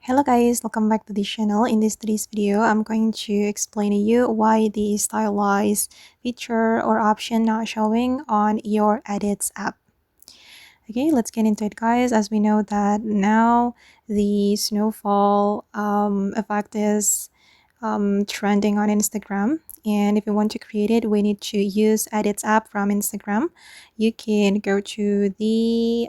Hello guys, welcome back to the channel. In today's video, I'm going to explain to you why the Stylize feature or option not showing on your Edits app. Okay, let's get into it guys. As we know that now the snowfall effect is trending on Instagram, and if you want to create it, we need to use Edits app from Instagram. You can go to the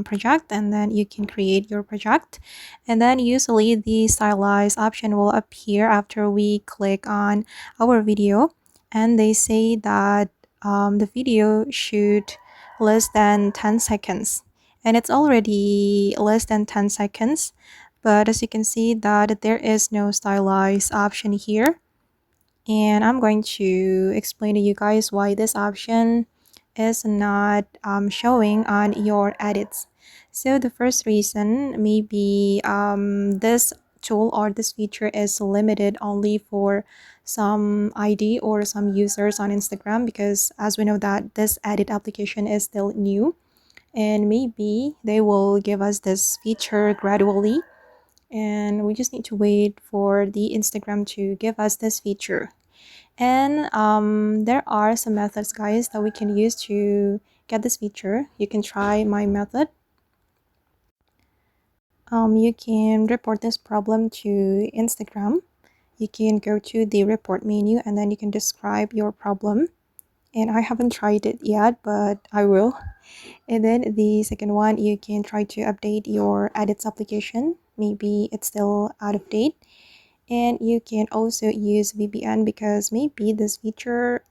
project and then you can create your project, and then usually the Stylize option will appear after we click on our video, and they say that the video should less than 10 seconds, and it's already less than 10 seconds. But as you can see that there is no Stylize option here, and I'm going to explain to you guys why this option is not showing on your edits. So the first reason, maybe this tool or this feature is limited only for some ID or some users on Instagram, because as we know that this edit application is still new, and maybe they will give us this feature gradually, and we just need to wait for the Instagram to give us this feature. And there are some methods guys that we can use to get this feature. You can try my method. You can report this problem to Instagram. You can go to the report menu and then you can describe your problem, and I haven't tried it yet, but I will. And then the second one, you can try to update your edits application. Maybe it's still out of date. And you can also use VPN, because maybe this feature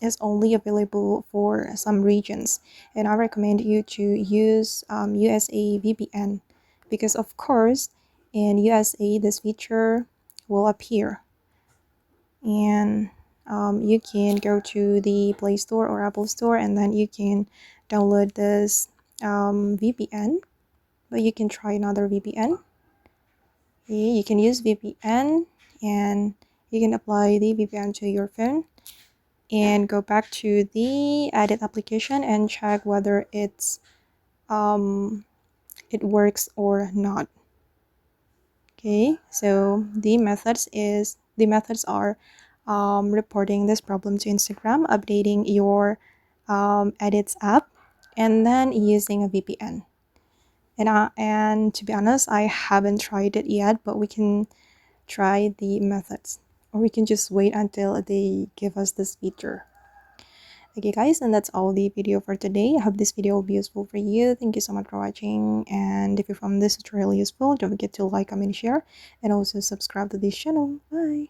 is only available for some regions, and I recommend you to use USA VPN, because of course in USA this feature will appear. And you can go to the Play Store or Apple Store and then you can download this VPN, but you can try another VPN. You can use VPN and you can apply the VPN to your phone and go back to the edit application and check whether it works or not. Okay, so the methods are reporting this problem to Instagram, updating your edits app, and then using a VPN. And to be honest, I haven't tried it yet, but we can try the methods, or we can just wait until they give us this feature. Okay guys, and that's all the video for today. I hope this video will be useful for you. Thank you so much for watching, and if you found this tutorial useful, don't forget to like, comment, share, and also subscribe to this channel. Bye.